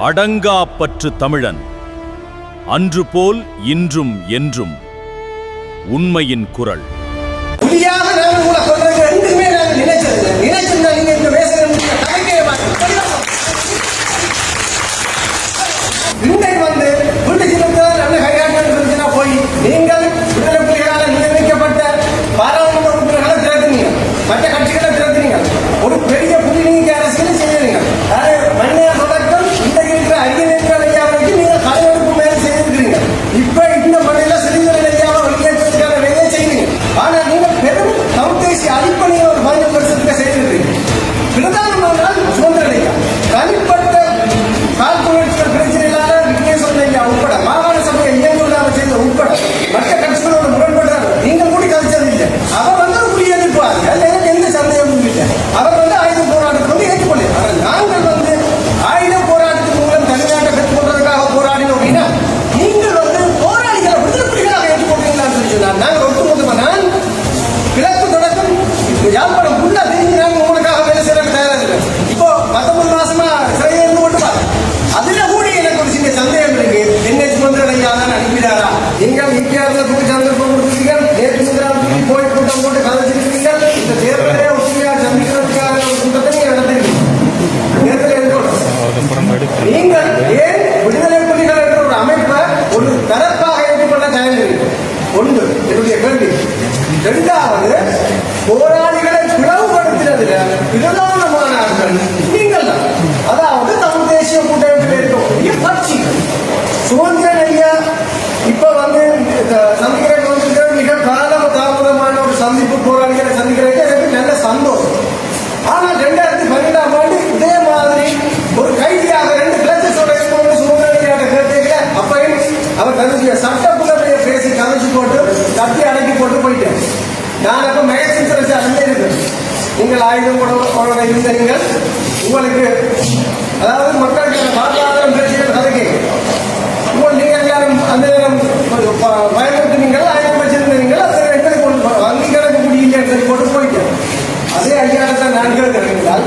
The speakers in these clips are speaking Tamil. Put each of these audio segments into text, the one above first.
அடங்காப்பற்று தமிழன், அன்று போல் இன்றும் என்றும் உண்மையின் குரல். போய் நீங்கள் விடுதலை புலிகளால் நியமிக்கப்பட்ட பாராளுமன்ற உறுப்பினர்களை திரட்டினீங்க, மற்ற கட்சிகளை திரட்டினீங்க, ஒரு பெரிய புலிநீக்க அரசியலை செய்தீங்க. மண்ணையார் தொடக்கம் இன்றைக்கு இருக்கிற ஐயனேந்திரன் ஐயா வரைக்கும் நீங்கள் தலைவருக்கு மேலே செய்திருக்கிறீங்க. இப்ப இந்த மண்ணில சிறிதரன் ஐயாவை வெளியேற்றுவதற்கான வேலையை செய்வீங்க. ஆனால் நீங்கள் பெரும் தமிழ்தேசிய அடிப்படையை ஒரு 15 வருஷத்துக்கு செய்திருக்கிறீங்க. பிரதானமான சுதந்திரன் ஐயா தனிப்பட்ட காழ்ப்புணர்ச்சிகள் பிரச்சனையிலான விக்னேஸ்வரன் ஐயா உட்பட மாகாண சபையை இயங்குவதாக செய்த உட்பட மற்ற கட்சிகளோட முரண்படுறாரு. நீங்கள் கூடி கழிச்சது இல்லை. அவர் வந்து குடியேறிப்பார், எனக்கு எந்த சந்தேகமும் இல்லை. அவர் வந்து ஆயுத போராட்டத்தை வந்து ஏற்றுக்கொள்ள. ஆனால் நாங்கள் வந்து ஆயுத போராட்டத்தின் மூலம் தமிழ்நாட்டை பெற்றுக்கொள்வதற்காக போராடினோம் அப்படின்னா நீங்கள் வந்து போராளிகளை விடுதலை புலிகளாக ஏற்றுக்கொள்றீங்களான்னு சொல்லி சொன்னார். நாங்கள் ஒட்டுமொத்தமாக நான் கிழக்கு தொடக்கம் யாழ்ப்பாணம் ஃபுல்லாக தெரிஞ்சு நாங்கள் உங்களுக்காக வேலை செய்யறதுக்கு தயாராக இல்லை. இப்போ 19 மாசமா சிறையை இருந்து கொண்டு பாரு. அதுல கூட எனக்கு ஒரு சின்ன சந்தேகம் இருக்கு. என்ன சுமந்திரன் ஐயா தான் அனுப்பினாரா? நீங்கள் இந்தியாவுக்கு சந்தர்ப்பம் கொடுத்துருக்கீர்கள். நேற்று முதலாவது போய் கூட்டம் போட்டு கதைச்சிருக்கிறீர்கள். இந்த தேர்தலை ஒற்றுமையாக சந்திக்கிறதுக்கான ஒரு கூட்டத்தை நீங்கள் நடத்திருக்கீங்க. தேர்தல் எதிர்கொள்ளும் நீங்கள் ஏன் விடுதலை புலிகள் என்ற ஒரு அமைப்பை ஒரு தரப்பாக ஏற்றுக்கொள்ள தயாரிக்கிறீர்கள்? ஒன்று என்னுடைய கேள்வி. இரண்டாவது, போராளிகளை பிளவுபடுத்தினதுல பிரதானமானார்கள் நீங்கள் தான். அதாவது தமிழ் தேசிய கூட்டமைப்பில் இருக்கக்கூடிய கட்சிகள். சுதந்திரன் ஐயா இப்ப வந்து சந்திக்கிறதுக்கு வந்து மிக தாமதமான ஒரு சந்திப்பு, போராளிகளை சந்திக்கிறதுக்கு எனக்கு நல்ல சந்தோஷம். ஆனால் 2012ஆம் ஆண்டு இதே மாதிரி ஒரு கைதியாக 2 கிளச்சஸோட இருக்கும்போது சுதந்திரன் ஐயாட்ட கேட்டீங்க. அப்பையும் அவர் தன்னுடைய சட்ட புலமையை பேசி கதைச்சு போட்டு தட்டி அடக்கி போட்டு போயிட்டேன். நான் அப்ப மேக்சின் சிறச்சு அங்கே இருக்கேன். நீங்கள் ஆயுதம் கூட இருந்த நீங்கள் உங்களுக்கு அதாவது மக்களுக்கான வாழ்வாதாரம் பிரச்சனைகள் கதைக்கு நீங்கள் எல்லாரும் அந்த நேரம் பயன்படுத்தினீங்கள், ஆயுதம் வச்சிருந்தீங்கள். அந்த எங்களுக்கு வங்கி கணக்கு முடியலன்னு சொல்லி போட்டு போயிட்டேன். அதே ஐயாயிரத்தான் நான் கேட்கிறேன் என்றால்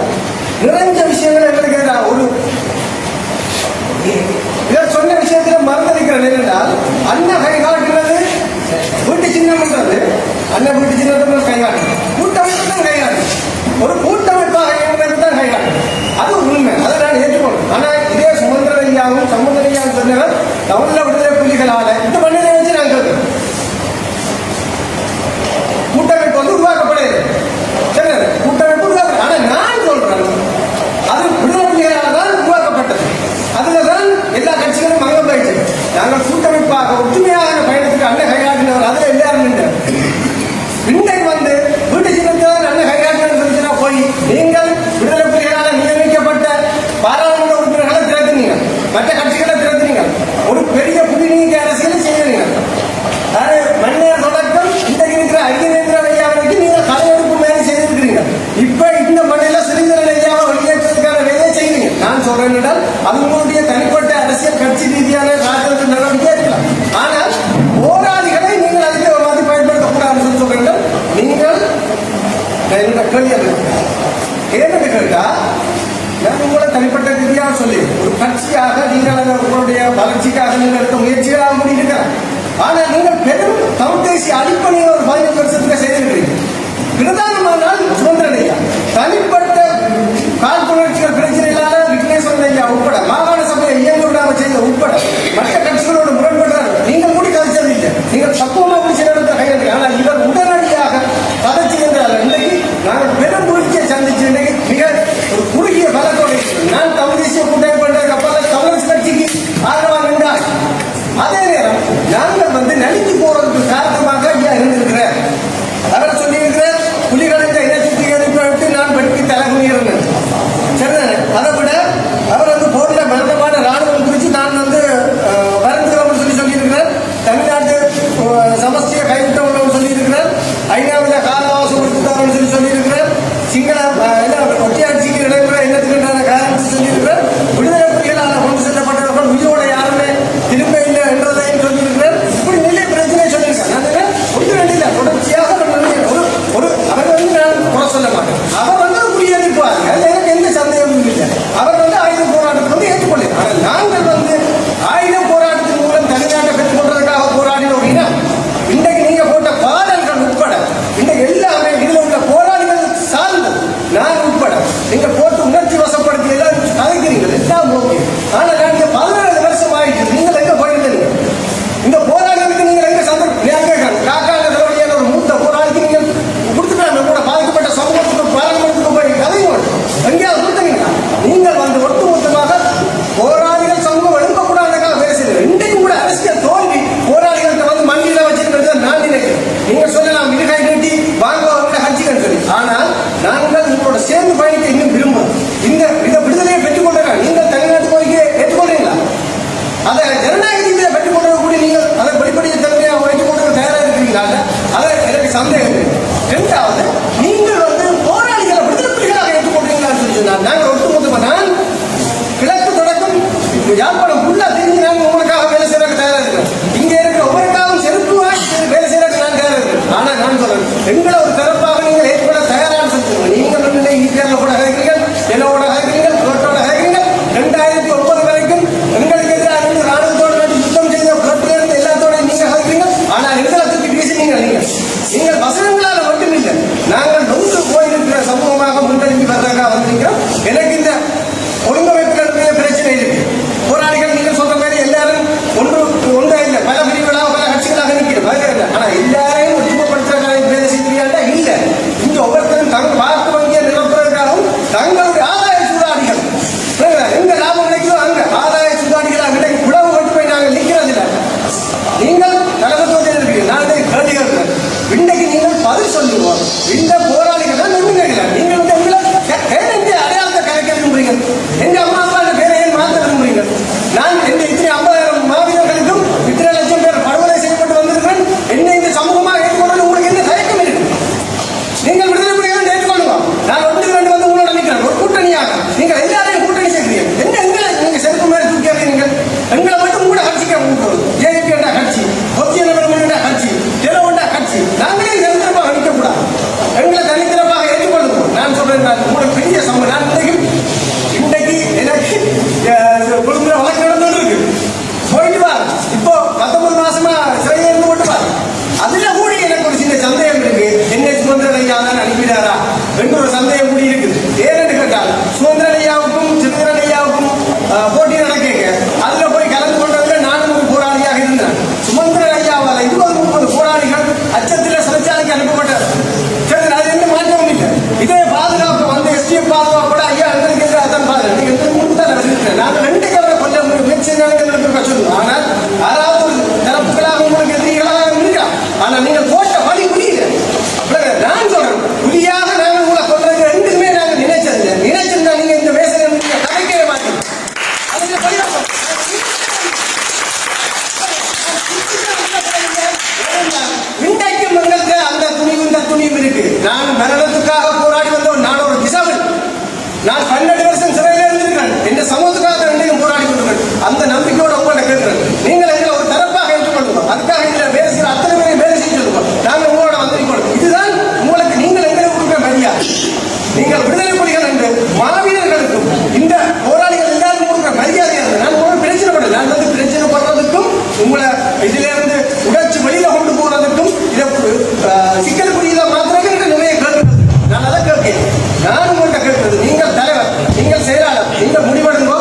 நிறைஞ்ச விஷயங்கள் எங்களுக்கு ஒரு இவர் சொன்ன விஷயத்தில் மறந்திருக்கிறேன். என்றால் அண்ணன் கை காட்டுகிறது வீட்டு சின்னம் என்றது, அண்ணன் வீட்டு சின்னத்தில் கை காட்டு, கூட்டமைப்பு தான் கை காட்டு, ஒரு கூட்டமைப்பாக தான் கை காட்டு. அது உண்மை, அதை நான் ஏற்றுக்கொள்ளும். ஆனால் இதே சுமந்திரன் ஐயாவும் சமுத்திரன் ஐயாவும் சொன்னவர் தமிழ்ல விடுதலை புலிகளால இந்த மண்ணிலை வச்சு நாங்கள் கூட்டமைப்பு வந்து உருவாக்கப்படுது. சரி, கூட்டமைப்பு உருவாக்க. ஆனால் நான் சொல்றேன் அது விடுதலை புலிகளால் தான் உருவாக்கப்பட்டது. அதுல தான் எல்லா கட்சிகளும் அங்கம் போயிடுச்சு. நாங்கள் கூட்டமைப்பாக ஒற்றுமையாக பயணத்துக்கு அண்ணன் கைகாட்டினவர் அதுல எல்லாரும் நின்றார். இன்றைக்கு வந்து வீட்டு சின்னத்தில் அண்ணன் கைகாட்டினர் சொல்லிச்சுன்னா போய் நீங்கள் விடுதலை புலிகளால் நியமிக்கப்பட்ட பாராளுமன்ற உறுப்பினர்களை திரட்டினீங்க, மற்ற கட்சிகளை திரட்டினீங்க, ஒரு பெரிய புலிநீக்க அரசியலை செய்தீங்க. மண்ணையார் தொடக்கம் இன்றைக்கு இருக்கிற ஐயனேந்திரன் ஐயா வரைக்கும் நீங்கள் தலைவருக்கு மேலே செய்திருக்கிறீங்க. இப்ப இந்த மண்ணில சிறிதரன் ஐயாவை வெளியேற்றுவதற்கான வேலையை செய்வீங்க. நான் சொல்றேன் என்றால் அது உங்களுடைய தனிப்பட்ட அரசியல் கட்சி ரீதியான ராஜ்யத்தின் நடவடிக்கை இருக்கலாம். ஆனால் போராளிகளை நீங்கள் அதுக்கு மாதிரி பயன்படுத்தக்கூடாதுன்னு சொல்றீங்க. நீங்கள் என்னோட கேள்வி கேள்வி கேட்டா நான் உங்களை தனிப்பட்ட ரீதியாக சொல்லி ஒரு கட்சியாக நீங்கள் உங்களுடைய வளர்ச்சிக்காக நீங்கள் எடுத்த முயற்சிகளாக முடியிருக்கிறார். ஆனால் நீங்கள் பெரும் தமிழ் தேசிய அடிப்படையை ஒரு 15 வருஷத்துக்கு செய்திருக்கிறீங்க. பிரதானமானால் சுதந்திரன் ஐயா தனிப்பட்ட காழ்ப்புணர்ச்சிகள் பிரச்சனையிலான விக்னேஸ்வரன் ஐயா உட்பட மாகாண சபையை இயங்குவதாக செய்த உட்பட மற்ற கட்சிகளோடு முரண்படுறாரு. நீங்கள் கூடி கதைச்சது இல்லை. நீங்கள் தப்புவமாக பிடிச்ச நேரத்தை கையெழுத்து. ஆனால் இவர் உடனடியாக கதைச்சு என்றால் இன்றைக்கு நாங்கள் பெரும் வீழ்ச்சியை சந்திச்சு இன்றைக்கு மிக ஒரு குறுகிய பலத்தோடு நான் தமிழ் தேசிய கூட்டமைப்பு பண்றதுக்கு அப்பால தமிழரசு கட்சிக்கு ஆதரவாக நின்றார். அதே நேரம் நாங்கள் வந்து நலிஞ்சு போறதுக்கு காரணமாக ஐயா இருந்திருக்கிறார். அவர் சொல்லியிருக்கிறார் புலிகளுக்கு என்ன சுத்திகரிப்பு நான் வெட்டி தலைகுனியிருந்தேன். சரிதானே? அதை விட அவர் வந்து போர்ல மரணமான ராணுவம் குறித்து நான் வந்து வருந்துகிறோம்னு சொல்லியிருக்கிறார். தமிழ்நாட்டு சமஸ்தியை கைவிட்டவர்கள் சொல்லியிருக்கிறார். ஐநாவில் கால அவகாசம் கொடுத்துட்டாங்கன்னு சொல்லியிருக்கிறார். சிங்கள ஒட்டியாட்சிக்கு நடைபெற எண்ணத்துக்கான காரணத்தை சொல்லியிருக்கிறார். விடுதலை புலிகளால் கொண்டு செல்லப்பட்டவர்கள் உயிரோட யாருமே திரும்ப இல்லை என்றதையும் சொல்லியிருக்கிறார். இப்படி நிறைய பிரச்சனை சொல்லியிருக்காங்க. ஒன்று ரெண்டு இல்லை, தொடர்ச்சியாக ஒரு அவர் வந்து நான் குறை சொல்ல மாட்டேன். அவர் வந்து குடியேறிப்பார், எனக்கு எந்த சந்தேகமும் இல்லை. அவர் வந்து ஆயுத போராட்டத்தை வந்து ஏற்றுக்கொள்ளும். ஆனால் உணர்ச்சி வசப்படுத்தி எல்லாம் கலைக்கிறீங்க எல்லாம் ஓகே. ஆனால் நீங்க 17 வருஷம் ஆயிடுச்சு, நீங்கள் எங்க போயிருந்தீங்க? இந்த போராளிகளுக்கு நீங்கள் எங்க சந்தர்ப்பம் காக்கான ஒரு மூத்த போராளிக்கு நீங்கள் கொடுத்துட்டாங்க கூட பாதிக்கப்பட்ட சமூகத்துக்கு பாராளுமன்றத்துக்கு போய் கதையும் எங்கேயாவது கொடுத்தீங்களா? நீங்கள் வந்து ஒட்டுமொத்தமாக போராளிகள் சமூகம் எழுப்பக்கூடாதுக்காக பேசுகிறேன். இன்றைக்கும் கூட அரசியல் தோல்வி போராளிகள்கிட்ட வந்து மண்டியில வச்சிருக்கிறது நான் நினைக்கிறேன். நீங்க சொல்லலாம் மிருகை நீட்டி வாங்குவவங்க கட்சிகள் சொல்லி, ஆனால் நாங்கள் உங்களோட சேர்ந்து பயணிக்க இன்னும் விரும்புகிறோம். இந்த விடுதலையை பெற்றுக்கொள்றா நீங்கள் தமிழ்நாட்டு கோரிக்கையை ஏற்றுக்கொள்றீங்களா? அதை ஜனநாயகத்தை பெற்றுக்கொள்றது கூட நீங்கள் அதை வெளிப்படைய தன்மையாக வைத்துக்கொண்டு தயாராக இருக்கிறீங்களா? அதை எனக்கு சந்தேகம். இரண்டாவது, நீங்கள் வந்து போராளிகளை விடுதலை புலிகளாக ஏற்றுக்கொள்றீங்களான்னு சொல்லி சொன்னார். நாங்கள் ஒட்டுமொத்தமாக நான் கிழக்கு தொடக்கம் யாழ்ப்பாணம் ஃபுல்லா தெரிஞ்சு நாங்கள் உங்களுக்காக வேலை செய்யறதுக்கு தயாராக இருக்கிறேன். இங்கே இருக்கிற ஒவ்வொருக்காகவும் செருப்பு வேலை செய்யறதுக்கு நான் தயாராக இருக்கிறேன். ஆனால் நான் சொல்றேன், எங்களை ஒரு தரப்பாக நீங்கள் ஏற்றுக்கொள்ள தயாராக சொல்லுங்க. நீங்கள் வந்து ஈஸியாக கூட கேட்கிறீர்கள், என்னோட கேட்கிறீர்கள், புலட்டோட கேட்கிறீர்கள். 2009 வரைக்கும் எங்களுக்கு எதிராக இருந்து ராணுவத்தோடு யுத்தம் செய்த புலட்டிலிருந்து எல்லாத்தோட நீங்க கேட்கிறீங்க. ஆனால் எங்களை தூக்கி பேசினீங்க. நீங்கள் வசனங்களால் மட்டும் இல்லை, நாங்கள் நொந்து போயிருக்கிற சமூகமாக முன்னெடுத்து வர்றதாக வந்திருக்கிறோம். எனக்கு இந்த ஒழுங்கமைப்புகளுடைய பிரச்சனை இருக்கு. போராளிகள் நீங்கள் சொல்ற மாதிரி எல்லாரும் ஒன்றா இல்லை, பல பிரிவுகளாக பல கட்சிகளாக நிற்கிறது. ஆனா எல்லாரையும் ஒற்றுமைப்படுத்துறதுக்காக வேலை செய்யறியாண்டா இல்லை. இங்க ஒவ்வொருத்தரும் தங்கள் வாக்கு வங்கியை நிரப்புறதுக்காகவும் தங்களுடைய ஆதாய சூதாடிகள் எங்க லாபம் கிடைக்குதோ அங்க ஆதாய சூதாடிகள் அங்கே உழவு கொண்டு போய் நாங்கள் நிற்கிறது இல்லை. நீங்கள் தலைமத்துவத்தில் இருக்கிறீர்கள். நான் கேள்வி கேட்கிறேன், இன்றைக்கு நீங்கள் பதில் சொல்லுவோம். இந்த போராளிகள் தான் ஒன்றும் கேட்கல. நீங்கள் வந்து உங்களை அடையாளத்தை கலைக்க விரும்புறீங்க. எங்க அம்மா அப்பா பேரை ஏன் மாற்ற விரும்புறீங்க? நான் எந்த இத்தனை 50,000 மாவீரர்களுக்கும் இத்தனை லட்சம் பேர் படுகொலை செய்யப்பட்டு வந்திருக்கிறேன். என்ன இந்த சமூகமாக ஏற்றுக்கொண்டு உங்களுக்கு என்ன தயக்கம் இருக்கு? நீங்கள் விடுதலை புலிகளை ஏற்றுக்கொள்ளுங்க. நான் ஒன்று ரெண்டு வந்து உங்களோட நிற்கிறேன் ஒரு கூட்டணியாக. நீங்கள் எல்லாரையும் கூட்டணி சேர்க்கிறீங்க. என்ன எங்களை நீங்க செருப்பு மேலே தூக்கியாங்க? நீங்கள் எங்களை மட்டும் கூட கட்சிக்க ஜேபி என்ற கட்சி, பொத்திய நபர் என்ற கட்சி, தெலவண்டா கட்சி, நாங்களே நிரந்தரமாக நிற்கக்கூடாது. எங்களை தனித்திறப்பாக ஏற்றுக்கொள்ளுங்க. நான் சொல்றேன், உங்களுக்கு பெரிய சமூகம். நான் இன்றைக்கு எனக்கு குழுங்குற வழக்கு நடந்து இருக்கு. போயிட்டு வா, இப்போ 19 மாசமா சிறையில் இருந்து கொண்டு வா. அதுல கூட எனக்கு ஒரு சின்ன சந்தேகம் இருக்கு. என்ன சுதந்திர ஐயா தான் அனுப்பினாரா என்று ஒரு சந்தேகம் கூடி இருக்குது. ஏன்னு கேட்டால் சுதந்திர ஐயாவுக்கும் சித்திரன் ஐயாவுக்கும் போட்டி நடக்கீங்க. அதுல போய் கலந்து கொண்டதுல நானும் ஒரு போராளியாக இருந்தேன். சுமந்திர ஐயாவால் 20-30 போராளிகள் அச்சத்தில் சிறைச்சாலைக்கு அனுப்பப்பட்டார். சரி, அது என்ன மாற்றமும் இல்லை. இதே பாதுகாப்பு வந்து எஸ்டிஎஃப் பாதுகாப்போட ஐயா எங்களுக்கு எதிராக தான் பாருங்க. நீங்க முன்பு தான் இருக்கிறேன். நாங்கள் 2 கவலை கொள்ள முயற்சி சொல்லுவோம். ஆனால் யாராவது ஒரு தரப்புகளாக உங்களுக்கு எதிரிகளாக இருக்கா? ஆனால் நீங்கள் போட்ட வழி புரியல. நான் சொல்றேன், புரியாக நாங்கள் உங்களை கொள்றது ரெண்டுமே நாங்கள் நினைச்சதில்லை. நினைச்சிருந்தா நீங்க இந்த வேசனை நீங்க கலைக்கவே மாட்டீங்க. அதுக்கு பரிதாபம். இன்றைக்கும் எங்களுக்கு அந்த துணிவு இந்த துணிவு இருக்கு. நான் மரணத்துக்காக போராடி வந்தவன். நான் ஒரு திசாவன். நான் 12 வருஷம் சிறையில் இருந்திருக்கிறேன். எந்த சமூகத்துக்காக இன்றைக்கும் போராடி கொண்டிருக்கிறேன். அந்த நம்பிக்கையோட உங்கள்கிட்ட கேட்கிறேன். நீங்கள் எங்களை ஒரு தரப்பாக ஏற்றுக்கொள்ளுங்க. அதுக்காக இதுல வேலை செய்யற அத்தனை பேரையும் வேலை செய்ய சொல்லுவோம். நாங்கள் உங்களோட வந்திருக்கோம். இதுதான் உங்களுக்கு நீங்கள் எங்களை கொடுக்க மரியாதை. நீங்கள் விடுதலை புலிகள் என்று மாவீரர்களுக்கும் இந்த போராளிகள் எல்லாரும் கொடுக்குற மரியாதை. நான் உங்களுக்கு பிரச்சனை பண்ணல. நான் வந்து பிரச்சனை பண்றதுக்கும் உங்களை இதுல இருந்து உடைச்சு வெளியில கொண்டு போறதுக்கும் இதை சிக்கல் புரியல மாத்திரமே நிறைய கேட்கறது. நான் அதை கேட்கிறேன். நான் உங்கள்கிட்ட கேட்கிறது, நீங்கள் தலைவர், நீங்கள் செயலாளர், நீங்கள் முடிவெடுங்கோ.